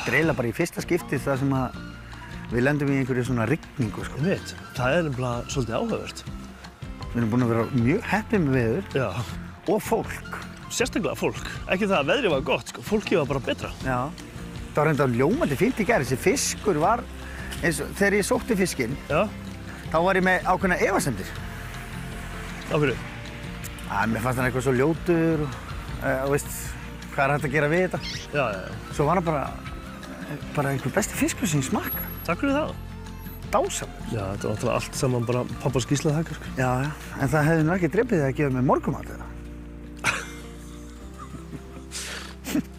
Þetta eiginlega bara í fyrsta skipti það sem að við lendum í einhverju svona rigningu, sko. Ég veit, það nefnilega svolítið áhugavert. Við erum búin að vera mjög heppin með veður. Já. Og fólk. Sérstaklega fólk. Ekki það að veðrið var gott, sko. Fólkið var bara betra. Já. Það var reyndar ljómandi fínt í gær. Þessi fiskur var, eins og þegar ég sótti fiskinn, þá var ég með ákveðna efasemdir. Af hverju? Mér fannst hann eitthvað svo ljótur og veist, hvað er hægt að gera við þetta? Já. Svo var hann bara einhver besti fiskur sem ég smakka. Takk fyrir það. Dásamlegur. Já, þetta var náttúrulega allt saman bara pappas gíslaþakkar. Já, en það hefði nú ekki drepið þig að gefa mér morgunmat eða?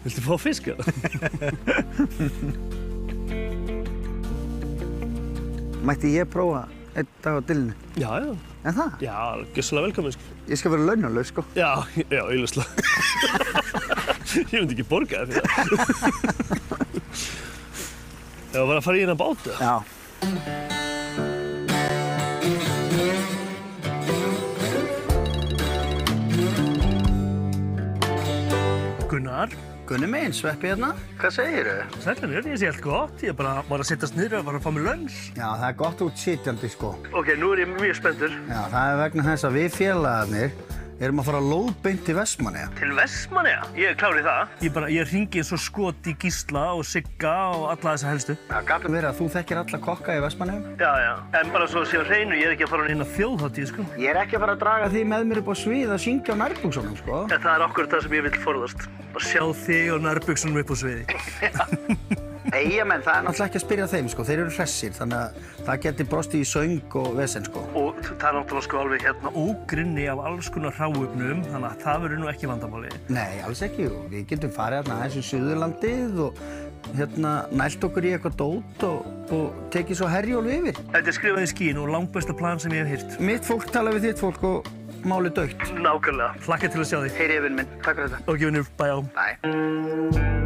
Viltu fá fisk eða? Mætti ég prófa einn dag á dillinu? Já. En það? Já, gjörsamlega velkomin, sko. Ég skal vera launalaus, sko. Já, augljóslega. Ég myndi ekki borga þér fyrir það. Ef að fara í hérna bátu? Já. Gunnar. Gunni minn, Sveppi hérna. Hvað segirðu? Sætlanir, ég sé allt gott. Ég bara var að sittast niður og var að fá mér lunch. Já, það er gott út sitjandi, sko. Ok, nú er ég mjög spenntur. Já, það er vegna þess að við félagarnir erum að fara lóðbeint til Vestmannaeyja. Til Vestmannaeyja? Ég klár í það. Ég hringi eins og skot í Gísla og Sigga og alla þessa helstu. Það gat verið að þú þekkir alla kokka í Vestmannaeyjum. Já. En bara svo að sé á hreinu, ég er ekki að fara inn á þjóðhátíð, sko. Ég er ekki að fara að draga því með mér upp á svið að syngja á nærbuxunum, sko. En það er akkurat það sem ég vil forðast. Að sjá þig á nærbuxunum upp á sviði. Eyjamenn, það er náttúrulega ekki að spyrja þeim, sko. Þeir eru hressir, þannig að það geti brostið í söng og vesen, sko. Og það er náttúrulega sko alveg hérna ógrynni af alls konar hráefnum, þannig að það verður nú ekki vandamáli. Nei, alls ekki. Við getum farið hérna aðeins í Suðurlandið og hérna nælt okkur í eitthvað dót og tekið svo Herjólf yfir. Þetta er skrifað í skín og langbesta plan sem ég hef heyrt. Mitt fólk tala við þitt fólk og málið dautt. Nákvæmlega. Hlakka til að sjá þig. Heyri, vinn minn. Takk fyrir þetta. Ok, vinnur. Bye. Bye.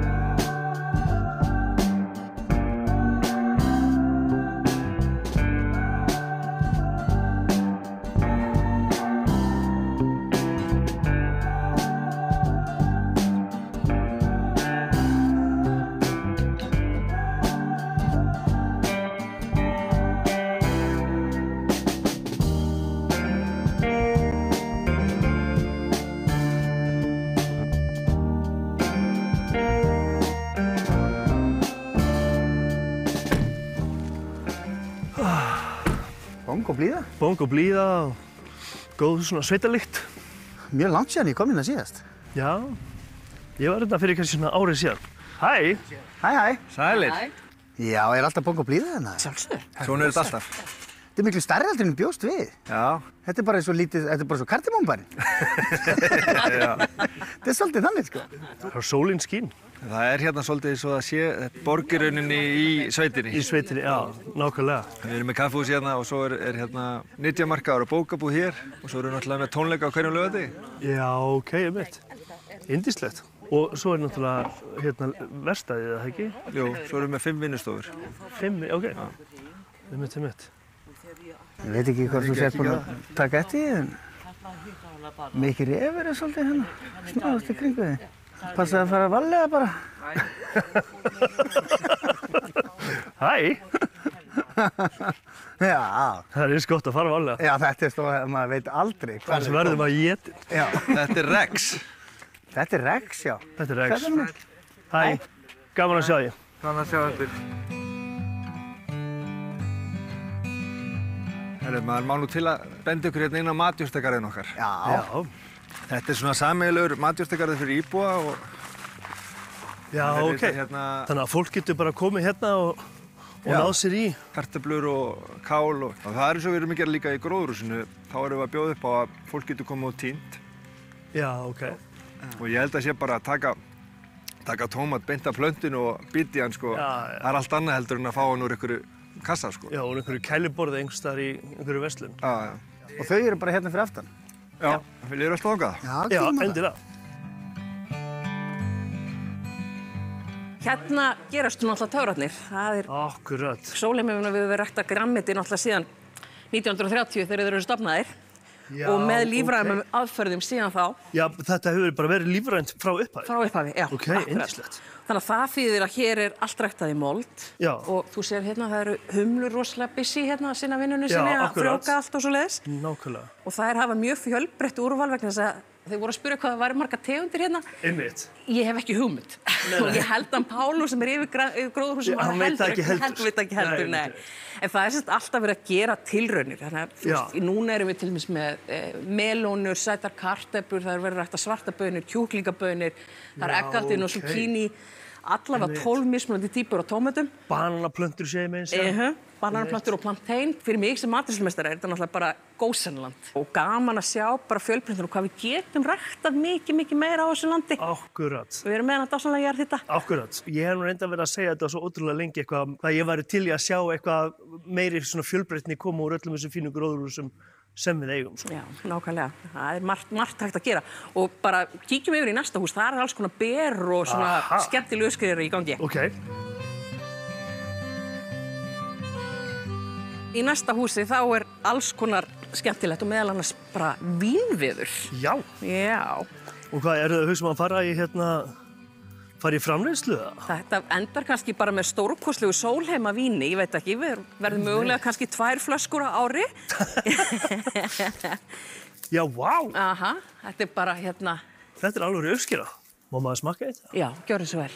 Bong og blíða og góð svona sveitalykt. Mjög langt síðan ég kom hérna síðast. Já, ég var hérna fyrir kannski svona árið síðan. Hæ! Hæ. Sælir. Já, er alltaf bong og blíða hérna? Sjálfsögðu. Svona er þetta alltaf. Þetta er miklu stærri heldur en ég bjóst við. Já. Þetta er bara svo lítið, þetta er bara svo kardimónbærinn. Þetta er svolítið þannig, sko. Það er sólin skín. Það er hérna svolítið svo að sé borgirauninni í sveitinni. Í sveitinni, já, nákvæmlega. Við erum með kaffihús hérna og svo er hérna nytjamarkaður og bókabúð hér og svo erum við náttúrulega með tónleika á hverjum laugardegi. Já, ok, ég veit. Yndislegt. Og svo er náttúrulega hérna verkstæðið, eða ekki? Jú, svo erum við með 5 vinnustofur. 5, ok. Einmitt. Ég veit ekki hvort þú sér búin að taka eftir því, en mikið refur er svolítið hérna, snáðast í kringu því. Passaði að fara varlega bara. Hæ! Já. Það er eins gott að fara varlega. Já, þetta er stóð að maður veit aldrei. Hvað sem verður maður étinn. Já. Þetta er Rex. Þetta er Rex, já. Þetta er Rex. Hvað er það? Hæ, gaman að sjá þig. Gaman að sjá ykkur. Maður má nú til að benda ykkur hérna inn á matjurtagarðinn okkar. Já. Þetta er svona sameiginlegur matjurtagarður fyrir íbúa og... Já, ok. Þannig að fólk getur bara komið hérna og náð sér í. Kartöflur og kál og það er eins og við erum að gera líka í gróðurhúsinu. Þá erum við að bjóða upp á að fólk getur komið og tínt. Já, ok. Og ég held að sé bara að taka tómat beint af plöntinu og bíti hann, sko. Já. Það er allt annað heldur en að fá hann úr einhverju kassa, sko. Já, úr einhverju kæliborði einhvers staðar í einhverju verslun. Já. Og þau eru bara hérna fyrir aftan? Já. Viljið þér alltaf þangað? Já, endilega. Hérna gerast náttúrulega töfrarnir. Það er... Akkurat. Sólheimurinn við verið rækta grammeti náttúrulega síðan 1930 þegar þeir eru stofnaðir. og með lífræðum aðferðum síðan þá. Já, þetta hefur bara verið lífrænt frá upphafi. Frá upphafi, já. Ok, yndislegt. Þannig að það þýðir að hér allt ræktað í mold. Já. Og þú sér hérna, það eru humlur rosalega busy hérna að sinna vinnunni sinni að frjóka allt og svoleiðis. Nákvæmlega. Og það hafa mjög fjölbreytt úrval vegna þess að þeir voru að spyrja hvað það væri margar tegundir hérna. Einmitt. Ég hef ekki hugmynd. Og ég held að Pálu sem yfir gróðurhúsum hann veit það ekki heldur. Nei. En það sem alltaf verið að gera tilraunir. Þannig að núna erum við til dæmis með melónur, sætar kartöflur, það er verið rækt að svartabönir, kjúklingabönir, það er eggaldin og zucchini, allavega 12 mismunandi típur á tómatum. Bananaplöntur segir mig eins. Bananaplöntur og plantein. Fyrir mig sem matreiðslumeistari er þetta náttúrulega bara gósenland. Og gaman að sjá bara fjölbreytnina og hvað við getum ræktað mikið meira á þessu landi. Akkurat. Við erum með hann dásamlega jarðhita. Akkurat. Ég hef nú reynda verið að segja þetta svo ótrúlega lengi eitthvað, að ég væri til í að sjá eitthvað meiri svona fjölbreytni koma úr öllum þessum fínu gróðurhúsum sem við eigum. Svo. Já, nákvæmlega. Það er margt hægt að gera. Og bara kíkjum yfir í næsta hús. Það er alls konar ber og svona skemmtilegu uppskriftir í gangi. Okay. Í næsta húsi þá er alls konar skemmtilegt og meðal annars bara vínviður. Já. Já. Og hvað, eru þau að fara í framleiðslu? Þetta endar kannski bara með stórkostlegu sólheima víni, ég veit ekki, við verðum mögulega kannski 2 flöskur á ári. Já, vá. Aha, þetta er bara hérna. Þetta er alveg uppskera. Má maður smakka þetta? Já, gjörðu svo vel.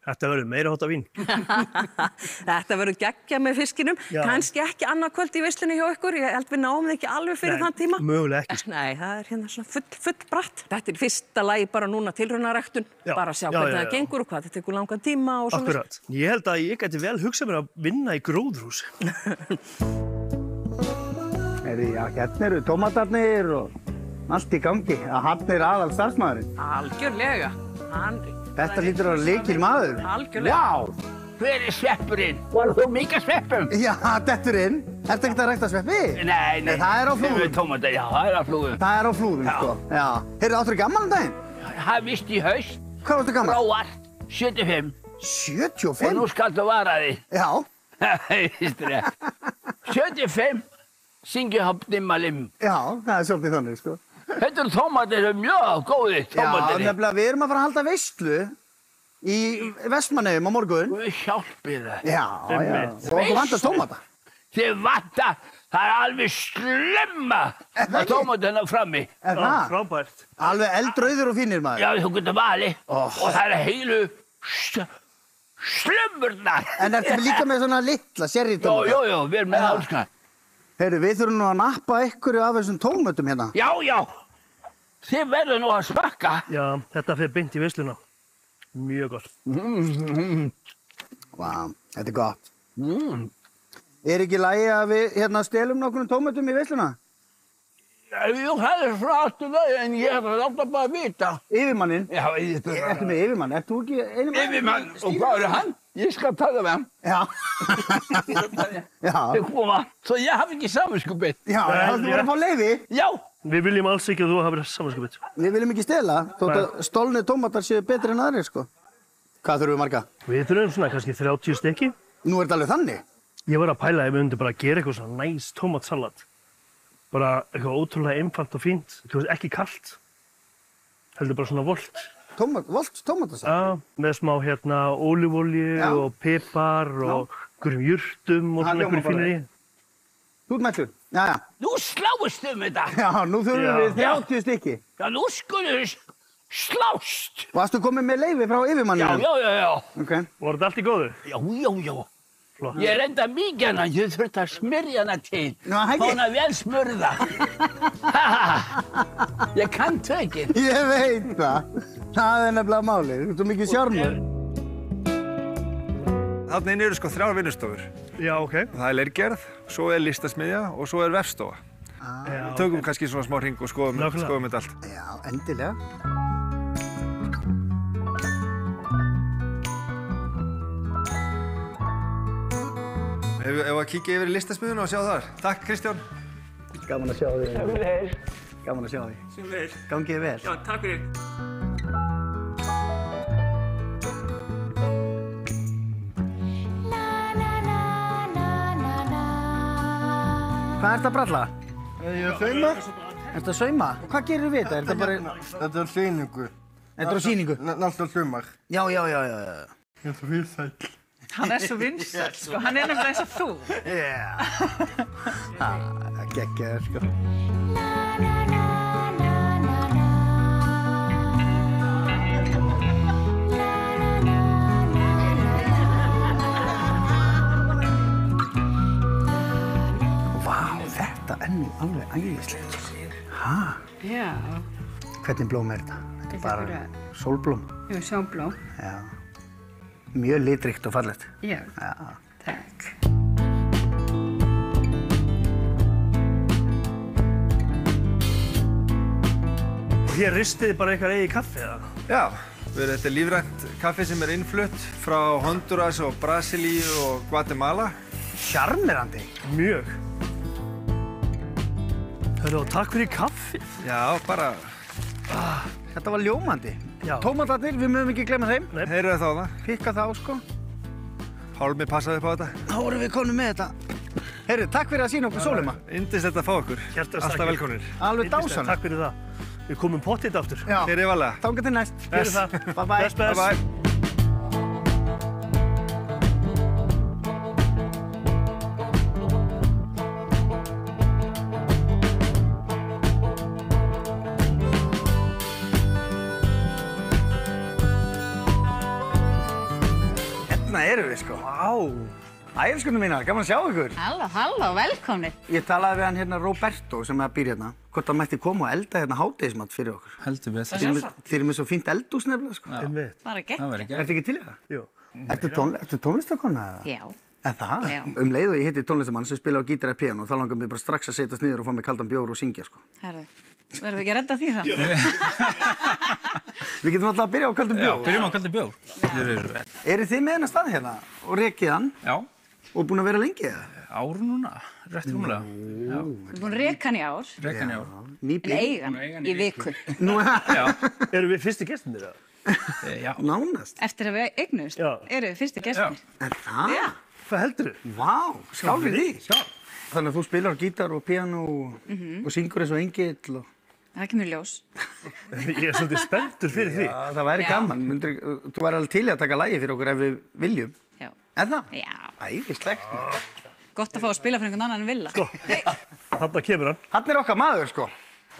Þetta verður meira háttar vín. Þetta verður geggjað með fiskinum. Kannski ekki annað kvöld í veislunni hjá ykkur. Ég held við náum það ekki alveg fyrir þann tíma. Mögulega ekki. Nei, það er hérna svona full bratt. Þetta er fyrsta lagi bara núna tilraunaræktun. Bara að sjá hvernig það gengur og hvað þetta tekur langan tíma og svona. Akkurat. Ég held að ég gæti vel hugsað mér að vinna í gróðurhúsi. Hérna eru tómatarnir og allt í gangi. Hann er aðal starfsmaðurinn. Algjörlega. Þetta hlýtur að vera lykilmaður. Algjörlega. Já, hver er sveppurinn? Var þú mikið sveppum? Já, detturinn. Ertu ekkert að rækta sveppi? Nei. Það er á flúðum. Tómatar, já, það er á flúðum. Það er á flúðum, sko. Já. Heyrðu, áttu gammal daginn? Það er vist í haust. Hvað varstu gammal? Gróar, 75. 75? Og nú skaltu vara því. Já. Ístri. 75, syngju hopp dimmalim. Já, það er svolítið þannig, sko. Þetta tómatir eru mjög góði tómatir. Já, nefnilega, við erum að fara að halda veislu í Vestmannaeyjum á morgun. Guð hjálpi það. Já. Og þú vandast tómata. Þið vantar, það er alveg slemma að tómatina frammi. Er það? Frábært. Alveg eldrauður og fínir, maður. Já, þú getur valið. Og það er heilu slömmurnar. En ertu líka með svona litla sérritómata? Jó, við erum með alls konar. Heyrðu, við þurfum nú að nappa einhverju af þessum tómatum hérna. Já. Þið verður nú að smakka. Já, þetta fer beint í veisluna. Mjög gott. Vá, þetta er gott. Er ekki í lagi að við stelum nokkrum tómatum í veisluna? Jú, það er frá en ég er að láta bara vita. Yfirmanninn? Já, Ertu með yfirmann? Ert þú ekki einu mann? Yfirmann, og hvað er hann? Ég skal tala með hann. Já. Já. Þau koma, svo ég hafi ekki samvinskupið. Já, þú verður að fá leyfi. Já. Við viljum alls ekki að þú hafir samanskapið. Við viljum ekki stela, þótt að stolnir tómatar séu betri en aðrir, sko. Hvað þurfum við marga? Við þurfum svona kannski 30 stykki. Nú er þetta alveg þannig. Ég var að pæla ef við myndum bara að gera eitthvað svona næs tómatsalat. Bara eitthvað ótrúlega einfalt og fínt. Þú veist, ekki kalt. Heldur bara svona volt. Volt tómatasalt? Já, með smá ólífólju og pipar og einhverjum jurtum og svona einhverju fínir í. Þú ert mættur? Já. Nú sláist þetta. Já, nú þurfum við 30 stykki. Já, nú skulum við slást. Varstu komið með leyfi frá yfirmanninu? Já. Ok. Var þetta allt í góðu? Já. Flott. Ég reynda mikið hana, ég þurfti að smyrja hana til. Já, ekki. Fá hana vel smurða. Ég kann tökinn. Ég veit það. Það er nefnilega málið. Þú ert svo mikið sjármur. Þarna inni eru sko 3 vinnustofur. Já, ok. Það er leirgerð, svo er listasmiðja og svo er vefstofa. Við tökum kannski svona smá hring og skoðum þetta allt. Já, endilega. Ef við að kíkja yfir í listasmiðjuna og sjá þar. Takk, Kristján. Gaman að sjá þig. Gaman að sjá þig. Sem vel. Gangið vel. Já, takk fyrir. Hvað ert að bralla? Ég er að sauma. Ert að sauma? Hvað gerir við þetta? Er þetta bara... Þetta er sýningu. Þetta er á sýningu? Næsta sumar. Já. Ég er svo vinsæll. Hann er svo vinsæll, sko. Hann er nefnilega eins og þú. Já. Það geggjaður, sko. Vá, þetta er nú alveg æðislegt, sko. Hæ? Já, Hvernig blóm er þetta? Þetta er bara sólblóm. ég er sjónblóm. Já. Mjög litríkt og fallegt. Já, Já. takk. Og hér ristið þið bara ykkar eigið kaffi, eða? Já, þetta er lífrænt kaffi sem er innflutt frá Honduras og Brasilíu og Guatemala. Sjarmerandi. Mjög. Hörru, og takk fyrir kaffið. Já, bara Þetta var ljómandi. Já. Tómatarnir, við mögum ekki glemma þeim. heyrðu þá það. Pikka þá, sko. Pálmi passaði upp á þetta. Þá vorum við komin með þetta. Heyrðu, takk fyrir að sýna okkur sólima. Yndist þetta að fá okkur. Hjartans Alltaf þakkir. velkomnir. Alveg Yndislegt, dásan. takk fyrir það. Við komum pottið aftur. Já. Hér er valega. Þangað til næst. Fyrir það. Bye bye. Bless, bless. Bye bye. Hérna erum við, sko. Vá. Ægiskunum mínar, gaman að sjá ykkur. Halló, velkomnir. Ég talaði við hann hérna Roberto sem er að býr hérna. Hvort hann mætti koma og elda hérna hádegismat fyrir okkur. Heldur við Þið erum með svo fínt eldhús nefnilega, sko. Einmitt. Bara gegn. Það verður ekki. Ertu ekki til í það? Jú. Ertu tónlistakonna eða? Já. Er það? Já. Leið og ég hitti tónlistamann sem spila á gítar eða píanó, þá langar mér bara strax að setjast niður og fá mig kaldan bjór og syngja, sko. Herðu, verðum við ekki að redda því það? Við getum alltaf að byrja á kaldum Já, bjór. byrjum á kaldi bjór. Eru þið með hennar stað hérna og rekið hann Já, og búin að vera lengi eða? ár núna, rétt rúmlega. Já, Við erum búin að reka hann í ár, rekkan í ár. en Nýbyrð? eigan í viku. Nú, Já, Erum við fyrsti gestinir, eða? já. nánast. Eftir að við eignumst, Já. eru við fyrstu gestir. Er það? Já. Hvað heldur þú? Vá, skál fyrir því. Þannig að þú spilar á gítar og píanó og syngur eins og engill og... Það kemur í ljós. Ég er svolítið spenntur fyrir því. Já, það væri Já. gaman. Þú væri alveg til í að taka lagi fyrir okkur ef við viljum. Já. Er það? Já. Æðislegt. Gott að fá að spila fyrir einhvern annan en Villa. Þarna kemur hann. Hann er okkar maður, sko.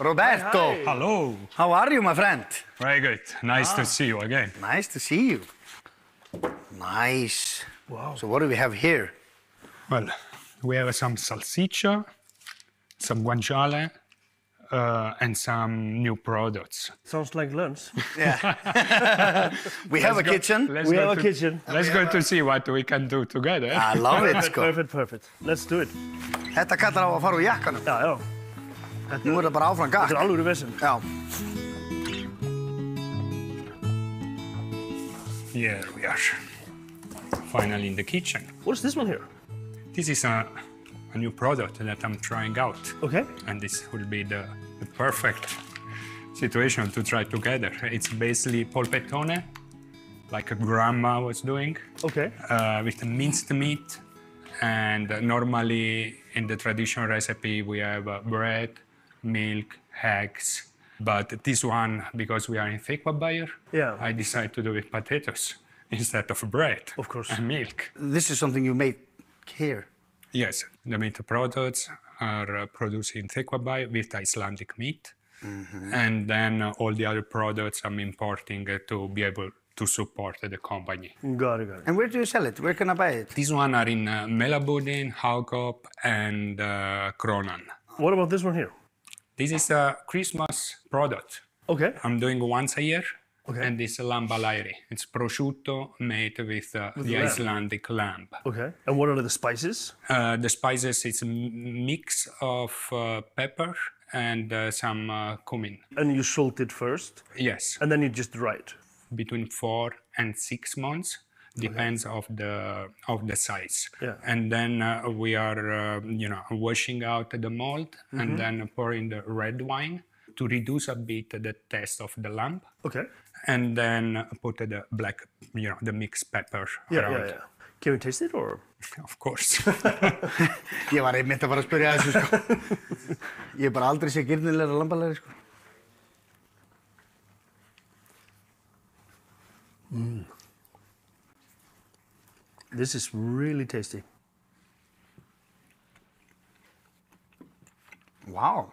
Roberto. Hello. How are you, my friend? Very good. Nice to see you again. Nice to see you. Nice. Wow. So what do we have here? Well, we have some salsiccia, some guanciale, and some new products. Sounds like lunch. We have a kitchen. Let's We go have a to- kitchen. Let's go to see what we can do together. I love it, sko. Perfect. Let's do it. Þetta kallar á að fara úr jakkanum. Já, já. Nú er það bara áfram gakk. Þetta er alvöru vesen. Já. Here we are. Finally in the kitchen. What's this one here? This is a new product that I'm trying out. Okay. And this will be the perfect situation to try together. It's basically polpettone, like grandma was doing. Okay. With minced meat, and normally in the traditional recipe we have bread, milk, eggs, but this one, because we are in Thekwabayer, Yeah. I decided to do with potatoes instead of bread. Of course. And milk. This is something you made here. Yes, the meat products are produced in Thekwabayer with Icelandic meat, and then all the other products I'm importing to be able to support the company. Got it. And where do you sell it? Where can I buy it? These one are in Melabudin, Haukop, and Kronan. What about this one here? This is a Christmas product. Okay. I'm doing once a year. Okay. And this lambalairi. It's prosciutto made with the lamb. Icelandic lamb. Okay. And what are the spices? The spices, it's a mix of pepper and some cumin. And you salt it first, Yes, and then you just dry it. between 4 and 6 months, depends of the size. Yeah. And then we are, washing out the mold and then pouring the red wine to reduce a bit the taste of the lamb. Okay. And then put the black, the mixed pepper Yeah, around. yeah. Can we taste it or? Of course. Ég var einmitt að fara að spyrja þessu, sko. Ég hef bara aldrei séð girnilegra lambalæri, sko. This is really tasty. Wow.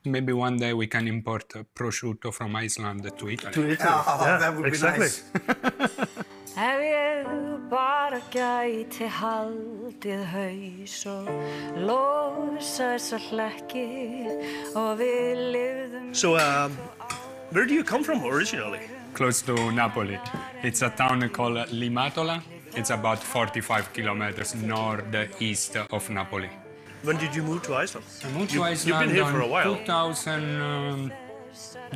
Maybe one day we can import prosciutto from Iceland to Italy. To Italy. That would be exactly. nice. Ef ég bara gæti haldið haus og losa þessa hlekki og við lifðum. So, where do you come from originally? Close to Napoli. It's a town called Limatola. It's about 45 kilometers northeast of Napoli. When did you move to Iceland? I moved to You've Iceland been here for a while. 2000,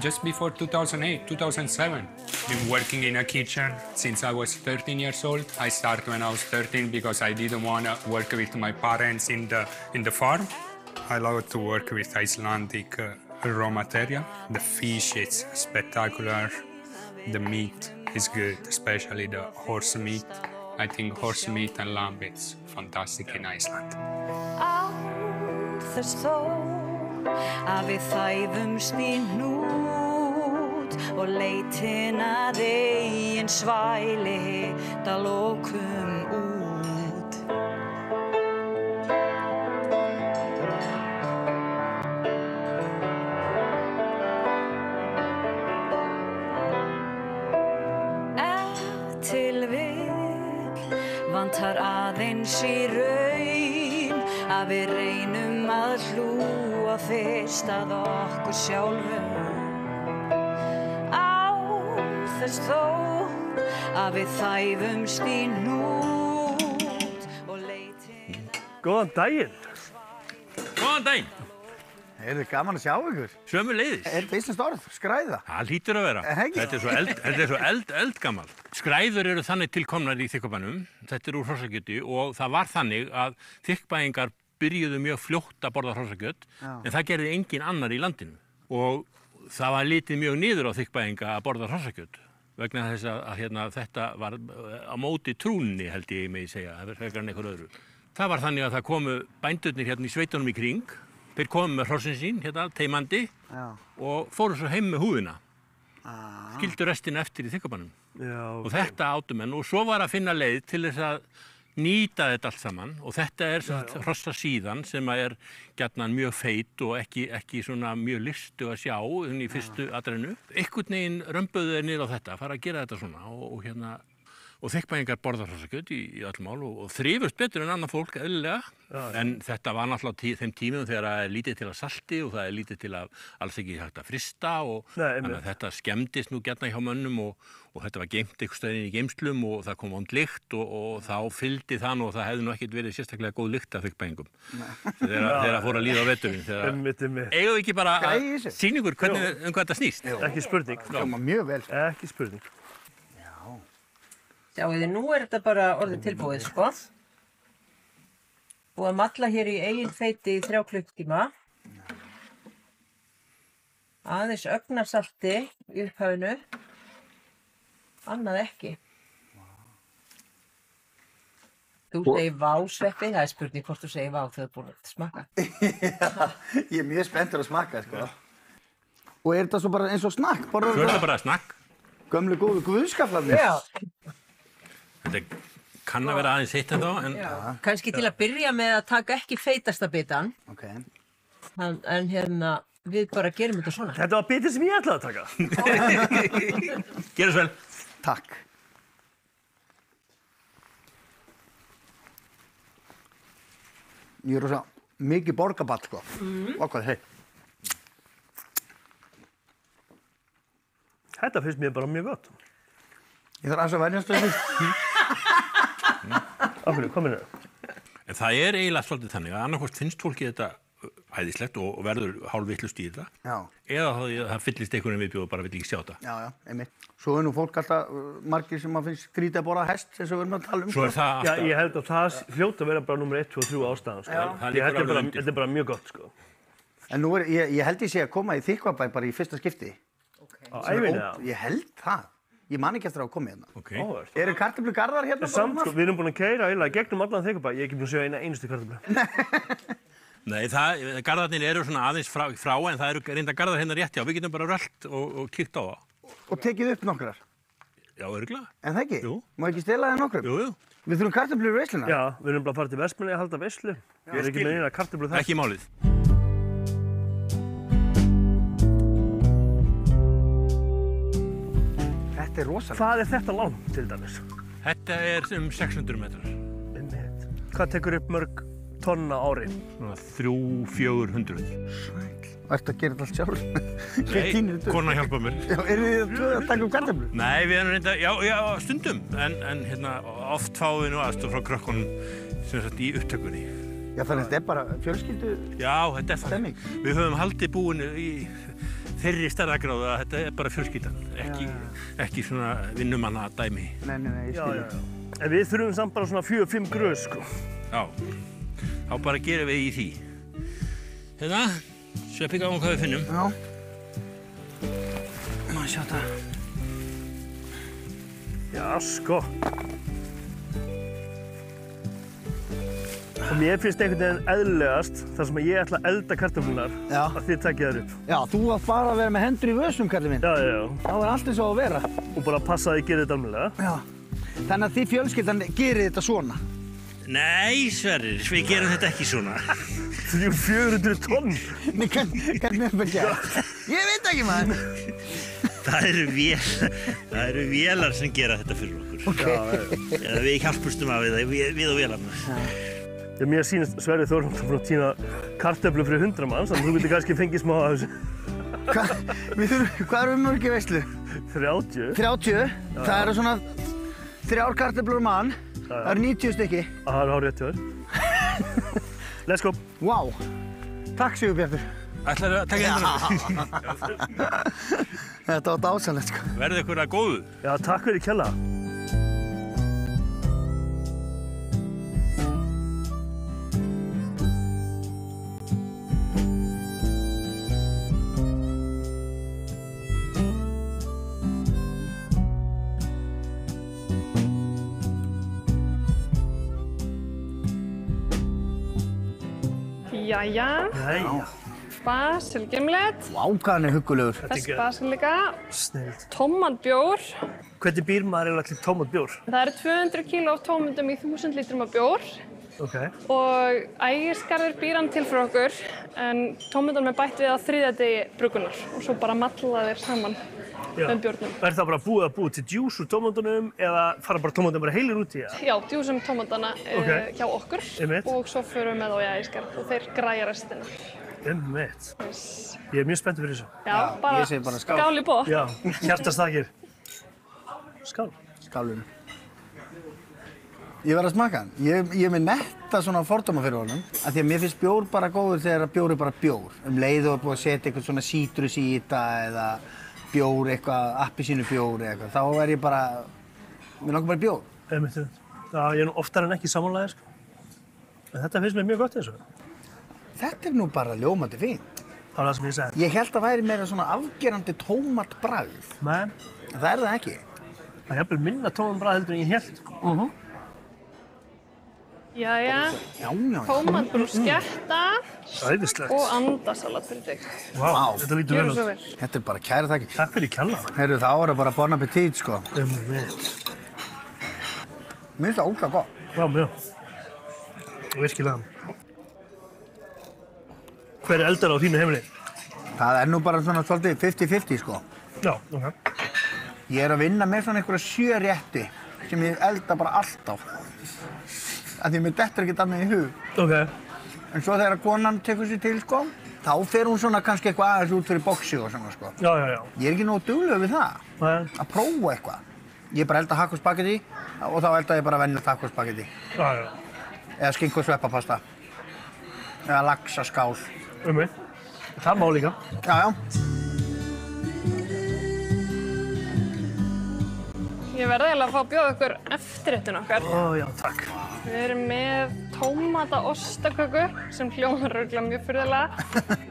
just before 2008, 2007. Been working in a kitchen since I was 13 years old. I started when I was 13 because I didn't want to work with my parents in the farm. I love to work with Icelandic raw material. The fish is spectacular. The meat is good, especially the horse meat. I think horse meat and lamb is fantastic in Iceland. Án þess þó að við þæfumst í hnút og leitin að eigin svæli hitta lokum út. Ef til vill vantar aðeins í raun að við reynum að hlúa fyrst að okkur sjálfum. Án þess þó að við þæfumst í hnút og leitin. Góðan daginn. Góðan daginn. Er þið gaman að sjá ykkur? Sömuleiðis. Er þetta íslenskt orð? Skræða? Það hlýtur að vera. Þetta er svo eldgammal. Skræður eru þannig tilkomnar í Þykkvabænum. Þetta er úr hrossakjöti og það var þannig að Þykkbæingar byrjuðu mjög fljótt að borða hrossakjöt en það gerði engin annar í landinu. Og það var litið mjög niður á Þykkbæinga að borða hrossakjöt vegna þess að þetta var á móti trúnni held ég megi segja, frekar en einhver öðru. Það var þannig að það komu bændurnir hérna í sveitunum í kring. Þeir komu með hrossin sín, hérna, teimandi, og fóru svo heim með húðina. Skildu restina eftir í Þykkvabænum. Og þetta átu menn, og svo var að finna leið til þess að nýta þetta allt saman. Og þetta er hrossasíðan sem er gjarnan mjög feit og ekki svona mjög lystu að sjá í fyrstu atrennu. Einhvern veginn römbuðu þeir niður á þetta, fara að gera þetta svona og Þykkbæingar borða hrossakjöt í öll mál og þrifust betur en annað fólk eðlilega. En þetta var náttúrulega þeim tímum þegar það er lítið til að salti og það er lítið til að alls ekki hægt að frysta og þannig að þetta skemmdist nú gjarnan hjá mönnum og þetta var geymt einhvers staðar inni í geymslum og það kom vond lykt og þá fylgdi það nú og það hefði nú ekkert verið sérstaklega góð lykt af Þykkbæingum. Þegar það fór að líða á veturinn. Eigum við ekki bara sýningur hvernig hvað þetta snýst? Ekki spurning. Mjög vel. Ekki spurning. Sjáuði, nú er þetta bara orðið tilbúið, sko. Búið að malla hér í eigin feiti í 3 klukkutíma. Aðeins ögnasalti í upphafinu. Annað ekki. Þú segir vá, Sveppi. Það er spurning hvort þú segir vá þegar þú er búin að smakka. Ég er mjög spenntur að smakka, sko. Og er þetta svo bara eins og snakk? Svo er þetta bara snakk. Gömlu góðu guðskaflarnir. Já. Þetta kann að vera aðeins heitt en þá, en... Kannski til að byrja með að taka ekki feitasta bitan. En hérna, við bara gerum þetta svona. Þetta var bitið sem ég ætlaði að taka. Gerðu svo vel. Takk. Ég er rosa mikið borgarball, sko. Og hvað, Þetta finnst mér bara mjög gott. Ég þarf aðeins að venjast þessu. Af hverju, hvað meinarðu? En það er eiginlega svolítið þannig að annarkvort finnst fólki þetta æðislegt og verður hálfvitlaust í þetta. Já. Eða það fyllist einhverjum viðbjóð og bara vill ekki sjá þetta. Já, einmitt. Svo er nú fólk alltaf margir sem finnst skrítið að borða hest, eins og við erum að tala um. Svo er það alltaf... Já, ég held að það hljóta að vera bara númer 1, 2 og 3 ástæðan, sko. Þetta er bara mjög gott, sko. En nú ég held ég sé að koma í Þykkvabæ bara í fyrsta skipti. Á ævinni, já. Ég held það. Ég man ekki eftir að koma hérna. Ok. Eru kartöflugarðar hérna bara? Samt, sko, við erum búin að keyra eiginlega gegnum allan Þykkvabæ. Ég hef ekki búin að sjá eina einustu kartöflu. Nei, garðarnir eru svona aðeins frá en það eru reynda garðar hérna rétt hjá. Við getum bara rölt og kíkt á það. Og tekið upp nokkrar? Já, örugglega. En það ekki? Jú. Má ekki stela það nokkrum? Jú. Við þurfum kartöflur í veisluna? Já, við erum bara að fara til Vestmannaeyja að halda veislu. Við erum ekki með eina kartöflu þar. Ekki málið. Þetta er rosalega. Hvað er þetta langt til dæmis? Þetta er 600 metrar. Hvað tekur upp mörg tonna á ári? Svona 300-400. Og ertu að gera þetta allt sjálf? Nei, kona hjálpa mér. Já, eru þið að taka upp kartöflur? Nei, við erum reynda, já, stundum. En hérna, oft fáum við nú aðstoð frá krökkunum sem sagt í upptökunni. Já, þannig að þetta er bara fjölskyldu? Já, þetta er þannig. Við höfum haldið búinu í þeirri stærðagráðu að þetta er bara fjölskyldan. Ekki svona vinnumanna dæmi. Nei, ég skil. Já. En við þurfum samt bara svona 4-5 gröð, sko. Já, þá bara gerum við í því. Hérna, sveppi gáum hvað við finnum. Já. Má sjá þetta. Já, sko. Og mér finnst einhvern veginn eðlilegast þar sem ég ætla að elda kartöflunar að þið takið þær upp. Já, þú var bara að vera með hendur í vössum, kallið minn. Já. Þá er allt eins og að vera. Og bara passa að ég geri þetta almennilega. Já. Þannig að þið fjölskyldan gerir þetta svona? Nei, Sverrir, við gerum þetta ekki svona. 400 tonn? Nei, hvernig er það gert? Ég veit ekki, maður. Það eru vélar sem gera þetta fyrir okkur. Okay. Eða við hjálpustum af við og vélarna. Mér sýnist Sverrir Þórhallsson frá að tína kartöflu fyrir 100 manns, þannig að þú getur kannski fengið smá af þessu. Hvað eru mörg í veislu? 30. 30? Það eru svona 3 kartöflur mann. Það eru 90 stykki. Það er hárið rétt hjá þér. Let's go. Vá. Takk, Sigurbjartur. Ætlarðu að taka hérna? Þetta var dásanlegt, sko. Verðu ykkur að góðu? Já, takk fyrir kærlega. Jæja. Basilgimlet. Vá, hvað hann er huggulegur. Þess basilika. Snill. Tómatbjór. Hvernig býr maður eiginlega til tómatbjór? Það eru 200 kíló af tómatum í 1000 lítrum af bjór. Ok. Og Ægisgarður býr hann til fyrir okkur, en tómatunum er bætt við á 3. degi bruggunar og svo bara malla þeir saman með bjórnum. Er það bara búið að búið til djús úr tómatunum eða fara bara tómatunum bara heilir út í það? Já, djúsum tómatana hjá okkur og svo förum við með á Ægisgarð og þeir græja restina. Einmitt. Ég er mjög spenntur fyrir þessu. Já, bara skál í botn. Já, hjartastakir. Skál. Skálum. Ég verð að smaka hann. Ég er með netta svona fordóma fyrir honum. Af því að mér finnst bjór bara góður þegar bjór er bara bjór. Leið og búið að setja eitthvað svona sítrus í þetta eða bjór eitthvað, appelsínubjór eða eitthvað. Þá er ég bara, mér langar bara bjór. Einmitt. Já, ég er nú oftar en ekki sammálaðir, sko. En þetta finnst mér mjög gott þessu. Þetta er nú bara ljómandi fínt. Það var það sem ég sagði. Ég held að væri meira svona afgerandi tómatbragð. Nei. Það er það ekki. Það er jafnvel minna tómatbragð heldur en ég hélt. Jæja. Tómatbrúsketta. Æðislegt. Og andasalat fyrir þig. Vá, þetta lítur vel út. Þetta er bara kæra þakkir. Takk fyrir kærlega. Heyrðu, þá er það bara bon appétit, sko. Einmitt. Mér finnst það ógeðslega gott. Já, mjög. Virkilega. Hver er eldar á þínu heimili? Það er nú bara svona svolítið 50-50, sko. Já, ok. Ég er að vinna með svona einhverja 7 rétti sem ég elda bara alltaf. Af því mér dettur ekkert annað í hug. Ok. En svo þegar konan tekur sér til, sko, þá fer hún svona kannski eitthvað aðeins út fyrir boxi og svona, sko. Já. Ég er ekki nógu duglegur við það. Nei. Að prófa eitthvað. Ég bara elda hakk og spagetti og þá elda ég bara venjulegt hakk og spagetti. Já. Eða skinku og sveppapasta. Eða laxaskál. Það má líka. Já. Ég verði eiginlega að fá að bjóða ykkur eftirréttinn okkar. Já, takk. Við erum með tómata-ostaköku sem hljómar örugglega mjög furðulega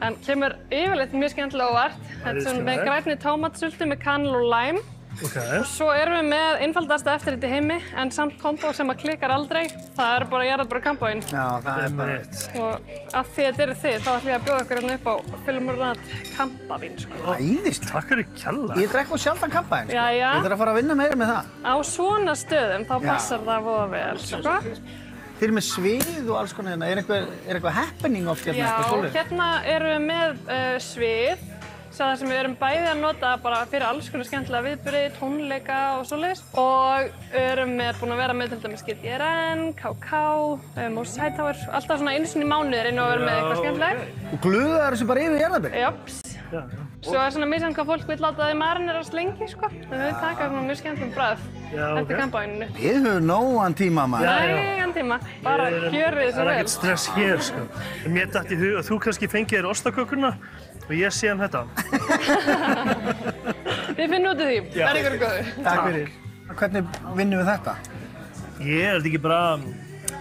en kemur yfirleitt mjög skemmtilega á óvart. Þetta er með grænni tómatsultu með kanil og læm Og svo erum við með einfaldasta eftirrétt í heimi, en samt kombo sem að klikkar aldrei. Það er bara jarðarberja kambóin. Já, það er bara eitt. Og af því þetta eru þið, þá ætlum ég að bjóða ykkur hérna upp á Filmurnat kampavín, sko. Æðist. Takk fyrir kjalla. Ég drekk sjaldan kampavín, sko. Jæja. Ég þarf að fara að vinna meira með það. Á svona stöðum, þá passar það voða vel, sko. Þið eru með svið og alls konar hérna. Er eitthvað happening oft hérna? Já, hérna erum við með svið. Það sem við erum bæði að nota bara fyrir alls konar skemmtilega viðburði, tónleika og svoleiðis. Og erum búin að vera með til dæmis GTRN, KK, Moses Hightower, alltaf svona einu sinni í mánuði reyna að vera með eitthvað skemmtilegt. Og gluðar þessu bara yfir jarðarberja? Japs. Svo er svona misjafnt hvað fólk vil láta þau marinerast lengi, sko. Þannig við taka svona mjög skemmtilegt bragð eftir kampavíninu. Við höfum nógan tíma, maður. Nægan tíma, bara gjörið þessu vel. Það er ekkert stress hér, sko. En mér datt í hug að þú kannski fengið þér ostakökuna og ég sé þetta. Við finnum út í því. Það er ykkur góðu. Takk fyrir. Hvernig vinnum við þetta? Ég er þetta ekki bara...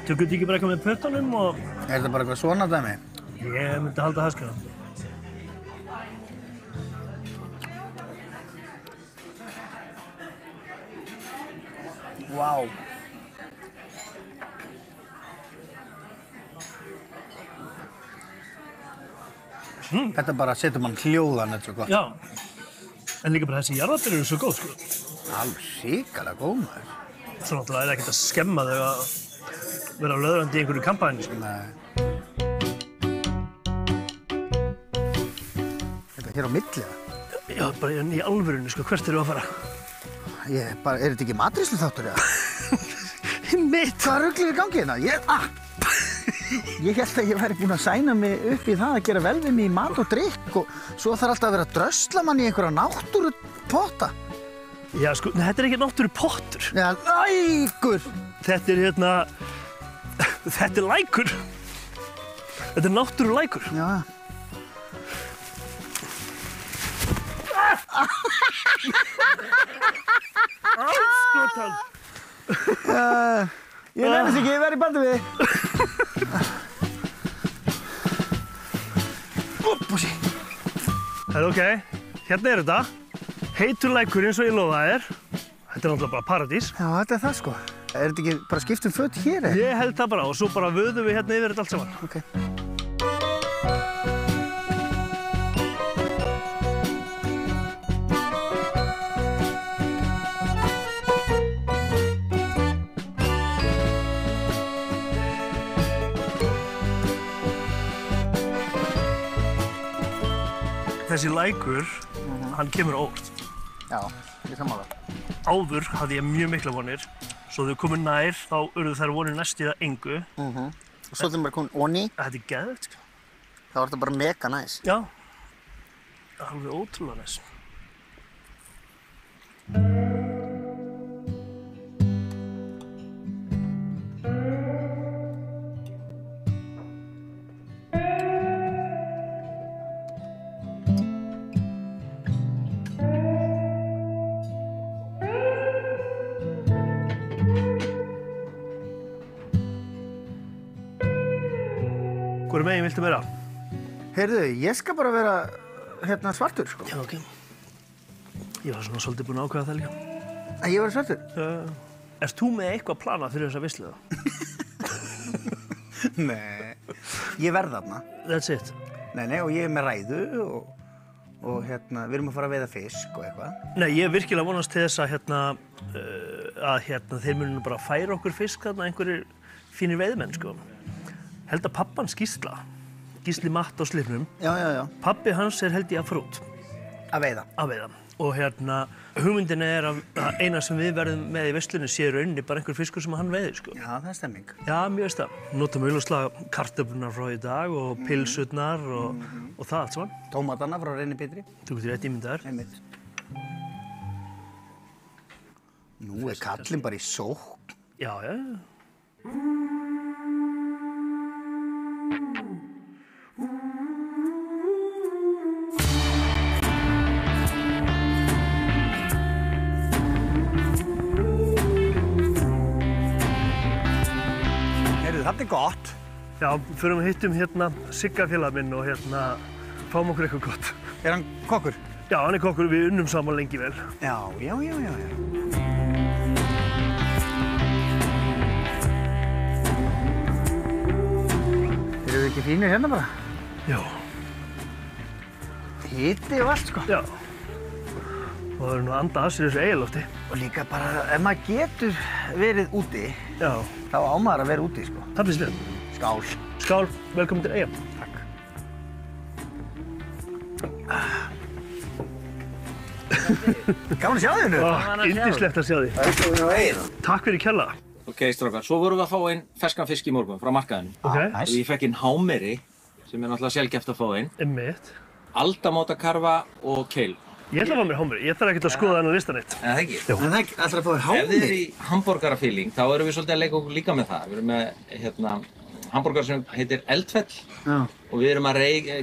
Tökum þetta ekki bara eitthvað með puttunum og... Er þetta bara eitthvað svona dæmi? Ég myndi halda það, sko. Vá. Þetta bara setur mann hljóðan, þetta er svo gott. Já. En líka bara þessi jarðarberjur eru svo góð, sko. Alveg hrikalega góð, maður. Svo náttúrulega er ekkert að skemma þau að vera löðrandi í einhverju kampæni, sko. Nei. Þetta hér á milli, það? Já, bara í alvörunni, sko. Hvert eru að fara? Er þetta ekki matreiðsluþáttur, eða? Mitt! Hvað rugl er í gangi hérna? Ég held að ég væri búinn að sæna mig upp í það að gera vel við mig í mat og drykk og svo þarf alltaf að vera að drösla mann í einhverja náttúrupotta. Já, sko, þetta er ekki náttúrupottur. Já, lækur! Þetta er hérna... Þetta er lækur. Þetta er náttúrulækur. Já. Skotan. Ég nefnist ekki, ég verð í bandi við þig. Búsi. Það er ok. Hérna er þetta. Heitur lækur eins og ég lofaði þér. Þetta er náttúrulega bara paradís. Já, þetta er það sko. Er þetta ekki bara skipt föt hér eða? Ég held það bara og svo bara vöðum við hérna yfir þetta allt saman. Ok. Þessi lækur, hann kemur á óvart. Já, ég sammála. Áður hafði ég mjög mikla vonir. Svo þegar við komum nær, þá urðu þær vonir næst í það engu. Og svo þegar maður komið onni. Þetta er geðveikt, sko. Þá var þetta bara mega næs. Já. Alveg ótrúlega næs. Hvorum megin viltu vera? Heyrðu, ég skal bara vera hérna svartur, sko. Já, ok. Ég var svona svolítið búinn að ákveða það líka. Að ég var svartur? Ert þú með eitthvað planað fyrir þessa veislu? Nei, ég verð þarna. That's it? Nei, og ég er með ræðu og hérna, við erum að fara að veiða fisk og eitthvað. Nei, ég virkilega vonast til þess að þeir munu bara færa okkur fisk þarna einhverjir fínir veiðmenn, sko. Held að pappans Gísli Matt á Slipnum. Já. Pappi hans er held ég að fara út. Að veiða? Að veiða. Og hugmyndin er að eina sem við verðum með í veislunni sé í rauninni bara einhver fiskur sem hann veiðir, sko. Já, það er stemming. Já, mjög veist það. Notum augljóslega kartöflunar frá í dag og pylsurnar og það allt saman. Tómatarna frá Reyni Pétri. Þú getur rétt ímyndaðir. Einmitt. Nú er kallinn bara í sókn. Já. Þetta er gott. Já, förum við hittum hérna Sigga félag minn og fáum okkur eitthvað gott. Er hann kokkur? Já, hann er kokkur, við unnum saman lengi vel. Já. Eru þið ekki fínir hérna bara? Já. Hiti og allt, sko. Já. Og það er nú að anda að sér þessu eiginlofti. Og líka bara, ef maður getur verið úti, já, þá á maður að vera úti, sko. Það finnst mér. Skál. Skál, velkomin til Eyja. Takk. Gaman að sjá þig nú. Yndislegt að sjá þig. Velkomin á Eyjuna. Takk fyrir kjalla. Ok, strákar, svo vorum við að fá inn ferskan fisk í morgun frá markaðinum. Ok. Og ég fekk inn hámeri, sem er náttúrulega sjaldgæft að fá inn. Einmitt. Aldamótakarfa og keil. Ég ætla að fá mér hámeri. Ég þarf ekkert að skoða þennan listan eitt. En það ekki? Jú. En það ekki alltaf að fá þér Ef hámeri? þið er í hambúrgarafíling, þá erum við svolítið að leika okkur líka með það. Við erum með hambúrgar sem heitir Eldfell. Já. Og við erum að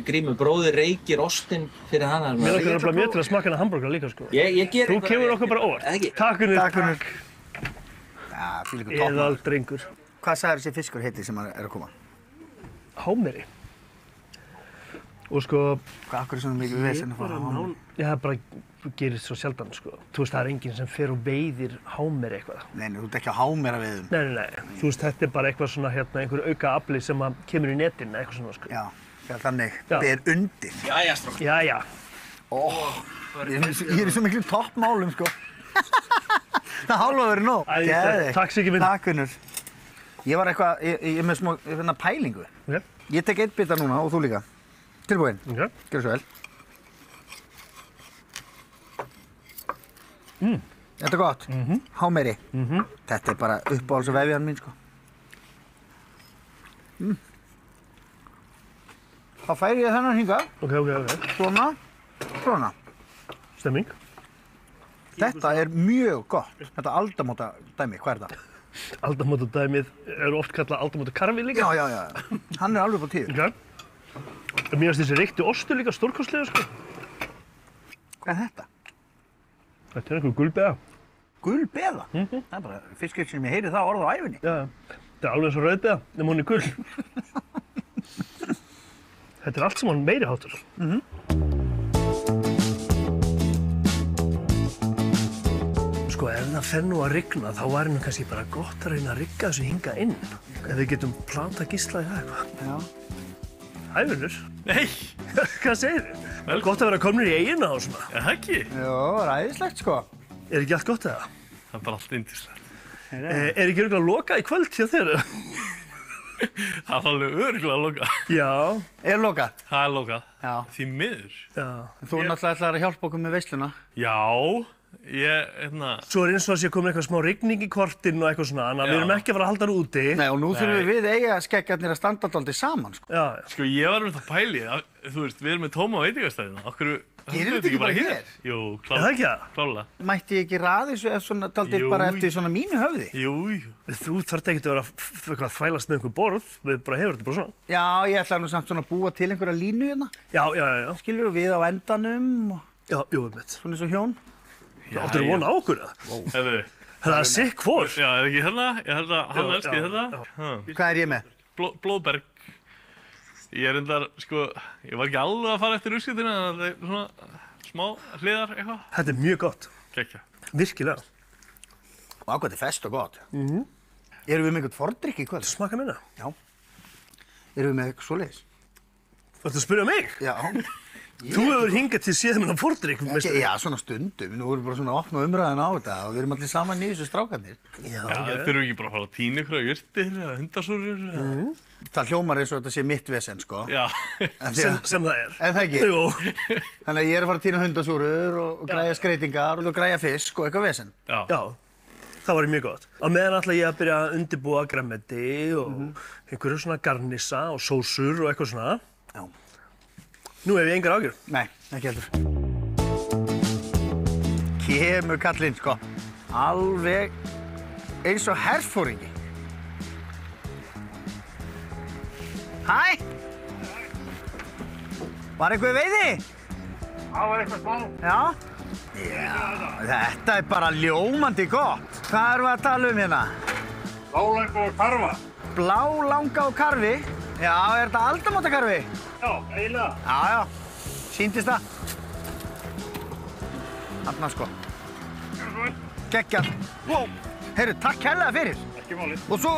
Grímur bróðir reykir ostinn fyrir hana. Mér langar nefnilega mjög til að smakka hana hambúrgar líka, sko. Ég ger Þú kemur okkur bara óvart. Takk fyrir. Takk fyrir. Já, fylgur topp. Eðal drengur. Hvað sagður þessi fiskur heiti sem er að koma? Hámeri. Og sko... Hvað, akkur er svona mikið vesen að fara á hámeri? Já, það bara gerist svo sjaldan, sko. Þú veist, það er enginn sem fer og veiðir hámeri eitthvað. Nei, þú ert ekki á hámera veiðum. Nei. Þú veist, þetta er bara eitthvað svona, einhver auka afli sem kemur í netin, eitthvað svona, sko. Já, þannig. Ber undir. Jæja, strókar. Jæja. Ég er í svo miklu toppmálum, sko. Það hálfa verið nóg. Takk Siggi minn. Takk, Unnur. Ég var eitthvað, ég er með smá pælingu. Ok. Ég tek einn bita núna og þú líka. Tilbúinn. Ok. Gjörðu svo vel. Þetta er gott. Hámeri. Þetta er bara uppáhalds og vefjan mín, sko. Þá færi ég þennan hingað. Ok. Svona. Stemming. Þetta er mjög gott. Þetta aldamóta dæmi, hvað er það? Aldamóta dæmið er oft kallað aldamóta karfi líka. Já. Hann er alveg på tíu. Ok. Mér finnst þessi reykti ostur líka stórkostlega, sko. Hvað er þetta? Þetta er einhver gulbeða. Gulbeða? Það er bara fiskur sem ég heyri það orð á ævinni. Já. Þetta er alveg eins og rauðbeða, nema hún er gul. Þetta er allt saman meiriháttur. Sko, ef það fer nú að rigna, þá væri nú kannski bara gott að reyna að rigga þessu hingað inn. Ef við getum plantað Gísla í það eitthvað. Já. Hæ, Unnur? Nei! Hvað segir þið? Vel gott að vera komnir í Eyjuna og svona. Já, það ekki? Jó, ræðislegt, sko. Er ekki allt gott eða? Það er bara allt yndislegt. Er ekki örugglega lokað í kvöld hjá þér? Það er alveg örugglega lokað. Já. Er lokað? Það er lokað. Já. Því miður. Já. Þú náttúrulega ætlar að hjálpa okkur með veisluna. Já. Svo er eins og að sé komin eitthvað smá rigning í kortinn og eitthvað svona, þannig að við erum ekki að fara að halda hann úti. Nei, og nú þurfum við Eyjaskeggarnir að standa dálítið saman, sko. Já. Sko, ég var um þetta pæli, þú veist, við erum með tóma veitingastæðina. Okkur... Gerir þetta ekki bara hér? Jú, Er það ekki það? klálega. Mætti ég ekki raða þessu svona dálítið bara eftir svona mínu höfði? Jú. Þú þarft ekkert að vera að þvælast með einhver borð, við bara hefur þetta bara svona. Já, ég ætla nú samt svona að búa til einhverja línu hérna. Já. Skilur við á endanum og... Já, einmitt. Svona eins og hjón. Áttu að vona á okkur, eða? Hefðu. Það er sikk hvor. Já, er ekki hérna? Ég held að hann elski þetta. Hvað er ég með? Blóðberg. Ég er reyndar, sko, ég var ekki alveg að fara eftir úrslitina, en það er svona smá hliðar eitthvað. Þetta er mjög gott. Gekkja. Virkilega. Og ákvæmt er fest og gott. Erum við með einhvern fordrykk í kvöld? Smaka minna. Já. Erum við með eitthvað svoleiðis? Þú ætti að spyrja mig? Já. Þú hefur hingað til síðan minna fordrykk, meistari. Já, svona stundum. Nú erum við bara svona að opna umræðan á þetta og við erum allir saman í þessu strákarnir. Já, þurfum við ekki bara að fara að tína ykkur á jurtir eða hundasúrur? Það hljómar eins og þetta sé mitt vesen, sko. Já. Sem það er. En það ekki? Jú. Þannig að ég er að fara að tína hundasúrur og græja skreytingar og græja fisk og eitthvað vesen. Já. Það var mjög gott. Á meðan ætla ég að byrja að undirbúa grænmeti og einhverju svona garnissa og sósur og eitthvað svona. Já. Nú hef ég engar ágjör. Nei, ekki heldur. Kemur kallinn, sko. Alveg eins og herfóringi. Hæ? Var eitthvað veiði? Það var eitthvað smá. Já? Já, þetta er bara ljómandi gott. Hvað erum við að tala um hérna? Blálanga og karfa. Blálanga og karfi? Já, er þetta aldamótakarfi? Já, eiginlega. Já. Sýndist það? Þarna sko. Geggjað. Wow. Heyrðu, takk kærlega fyrir. Ekki málið. Og svo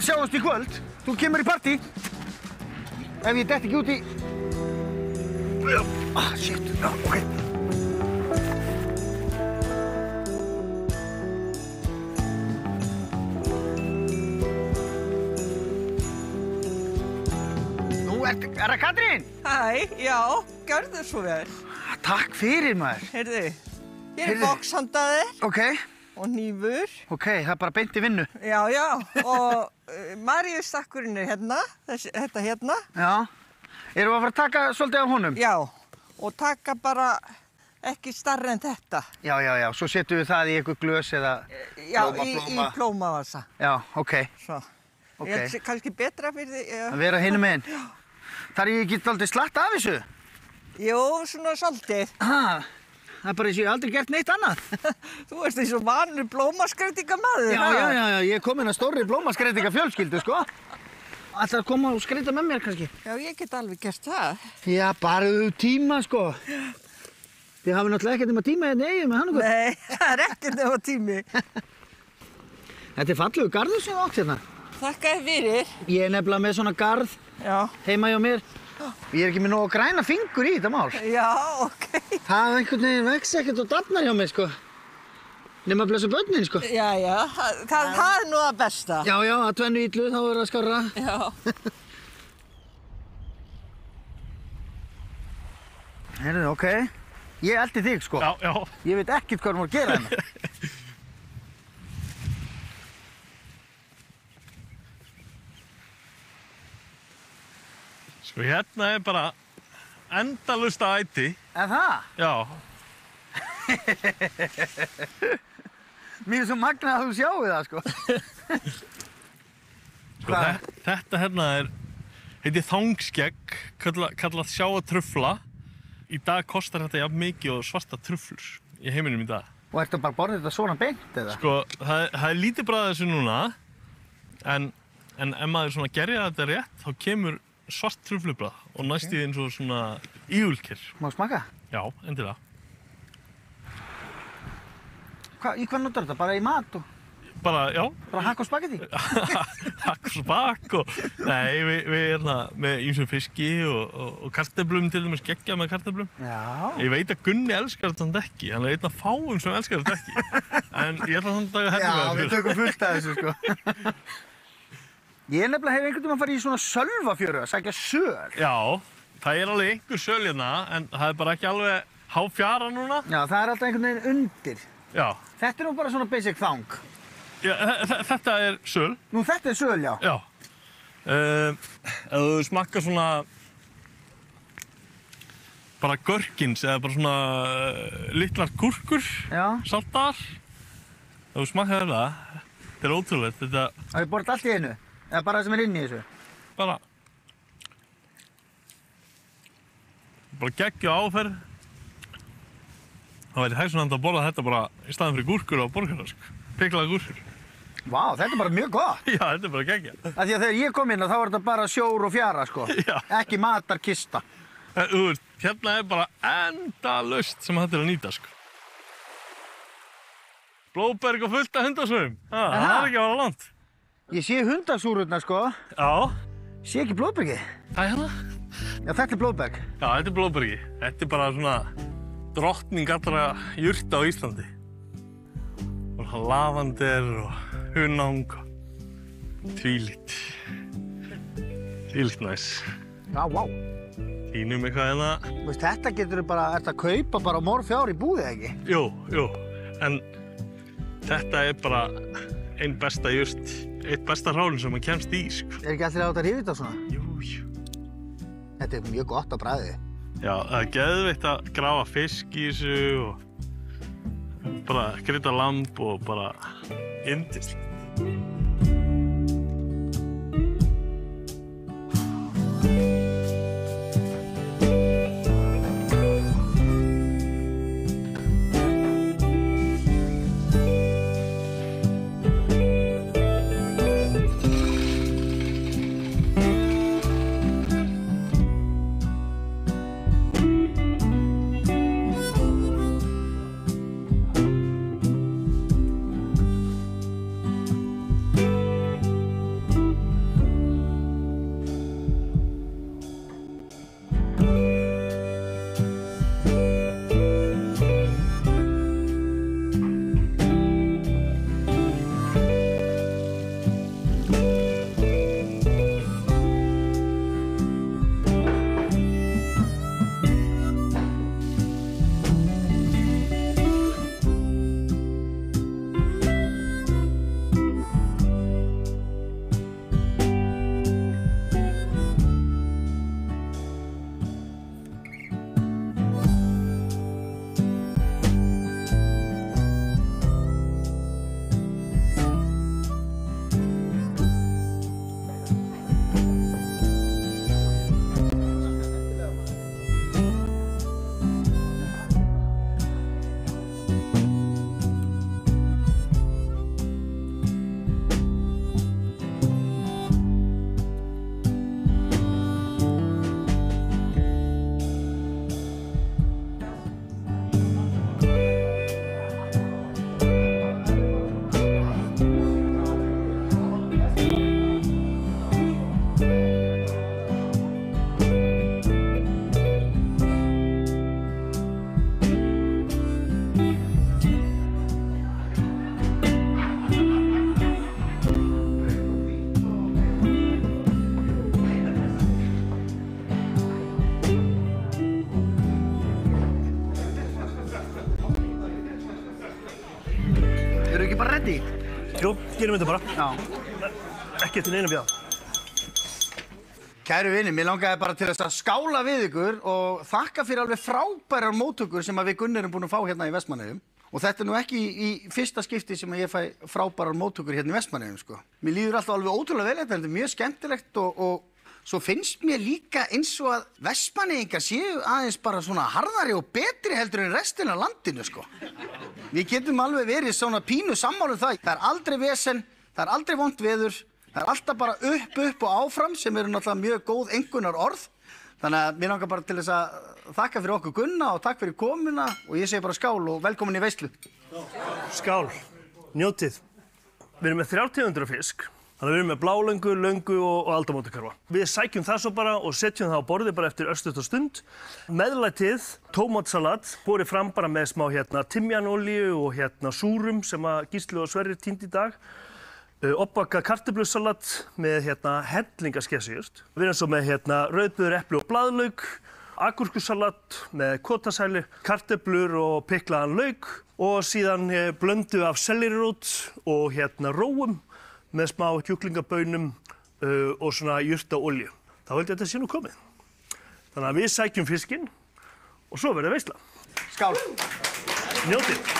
sjáumst í kvöld. Þú kemur í partí. Ef ég detti ekki út í... Shit. Já, ok. Er það Katrín? Hæ, já, gjörðu svo vel. Takk fyrir maður. Heyrðu, hér er boxhandaðir. Ok. Og hnífur. Ok, það er bara beint í vinnu. Já, og Maríustakkurinn er hérna, þetta hérna. Já. Erum við að fara að taka svolítið af honum? Já, og taka bara ekki starra en þetta. Já, svo setjum við það í eitthvað glös eða í plómavasa. Já, ok. Svo. Ok. Ég er kannski betra fyrir því. Að vera hinum meginn. Þar ég get aldrei slatt af þessu? Jú, svona svolítið. Það er bara eins og ég aldrei gert neitt annað. Þú ert eins og vanur blómaskreitingamaður. Já, ég er komin að stórri blómaskreitingafjölskyldu, sko. Ætlar að koma og skreita með mér, kannski? Já, ég get alveg gert það. Já, bara tíma, sko. Þið hafið náttúrulega ekkert nema tíma hérna eigin með hann okkur. Nei, það er ekkert nema tími. Þetta er fallegu garður sem þú átt hérna. Þakka þér fyrir. Ég er nefnilega með svona garð heima hjá mér. Ég er ekki með nógu græna fingur í þetta mál. Já, ok. Það einhvern veginn vex ekkert og dafnar hjá mér, sko. Nema að blessa börnin, sko. Já, það er nú það besta. Já, að tvennu illu, þá er það skárra. Já. Heyrðu, ok. Ég eldi þig, sko. Já. Ég veit ekkert hvað þú múið að gera hérna. Sko hérna er bara endalaust að æti. Er það? Já. Mér er svo magnað að þú sjáu það, sko. Sko þetta hérna heitir þangskegg, kallað sjáatrufla. Í dag kostar þetta jafn mikið og svarta trufflur í heiminum í dag. Og ertu bara að borða þetta svona beint, eða? Sko, það er lítið bragð af þessu núna, en ef maður svona gerja þetta rétt, þá kemur svart trufflubragð og næst í eins og svona ígulker. Má smaka? Já, endilega. Í hvað notar þetta? Bara í mat og...? Bara, já. Bara hakk og spagetti? Hakk og spak og... Nei, við erum með ýmsum fiski og kartöflum til dæmis, geggja með kartöflum. Já. Ég veit að Gunni elskar þetta ekki, hann er einn af fáum sem elskar þetta ekki. En ég ætla þannig að Já, við tökum fullt af þessu, sko. Ég nefnilega hef einhvern veginn að fara í svona sölvafjöru að sækja söl. Já, það er alveg einhver söl hérna, en það er bara ekki alveg háfjara núna. Já, það er alltaf einhvern veginn undir. Já. Þetta er nú bara svona basic þang. Já, þetta er söl. Nú, þetta er söl, já. Já. Ef þú smakkar svona bara görkins eða bara svona litlar gúrkur, saltar. Ef þú smakkar þetta er ótrúlegt. Har þið borðið allt í einu? Eða bara það sem er inn í þessu? Bara geggju áferð. Það væri hægsunandi að borða þetta bara í staðinn fyrir gúrkur og borgarrask. Piklaða gúrkur. Vá, þetta er bara mjög gott. Já, þetta er bara geggja. Af því að þegar ég kom inn þá var þetta bara sjór og fjara, sko. Já. Ekki matarkista. Þú veist, hérna er bara endalaust sem þetta er að nýta, sko. Blóðberg og fullt af hundasvöðum. Það er ekki að vara langt. Ég sé hundasúrurnar, sko. Já. Sé ekki blóðbergi. Það er hérna? Já, þetta er blóðberg. Já, þetta er blóðbergi. Þetta er bara svona drottning allra jurta á Íslandi. Og lavander og hunang og tvílít. Tvílít næs. Já, vá. Tínum eitthvað hérna. Veist, þetta getur bara, ertu að kaupa bara morfjár í búði, ekki? Jú. En þetta er bara einn besta jurt, eitt besta rálinn sem maður kemst í, sko. Er ekki allir að láta rífa þetta svona? Jú. Þetta er mjög gott á bragði. Já, það er geðveikt að grafa fisk í þessu og bara krydda lamb og bara yndislegt. bara ready? Jú, gerum þetta bara. Já. Ekki eftir neina bíða. Kæru vinir, mér langaði bara til þess að skála við ykkur og þakka fyrir alveg frábærar móttökur sem við Gunnar erum búin að fá hérna í Vestmannaeyjum. Og þetta nú ekki í fyrsta skipti sem ég fæ frábærar móttökur hérna í Vestmannaeyjum, sko. Mér líður alltaf alveg ótrúlega vel þetta er mjög skemmtilegt og svo finnst mér líka eins og að Vestmannaeyingar séu aðeins bara svona harðari og betri heldur en restin af landinu, sko. Við getum alveg verið svona pínu sammála það. Það er aldrei vesen, það er aldrei vont veður. Það er alltaf bara upp og áfram sem eru náttúrulega mjög góð einkunnar orð. Þannig að mér langar bara til þess að þakka fyrir okkur Gunna og takk fyrir komuna og ég segi bara skál og velkomin í veislu. Skál, njótið. Við erum með 3 tegundir af fisk. Þannig að við erum með blálöngu, löngu og aldamótakarfa. Við sækjum það svo bara og setjum það á borðið bara eftir örstutt og stund. Meðlætið, tómatsalat, borið fram bara með smá timjanolíu og súrum sem að Gísli og Sverrir tínd í dag. Oppbakað kartöflusalat með hellingaskesujurt. Við erum svo með rauðbuður, epli og blaðlauk, agúrkusalat með kotasæli, kartöflur og piklaðan lauk og síðan blöndu af sellerirót og róum með smá kjúklingabaunum og svona jurtaolíu. Þá held ég að þetta sé nú komið. Þannig að við sækjum fiskinn og svo verður veisla. Skál! Njótið!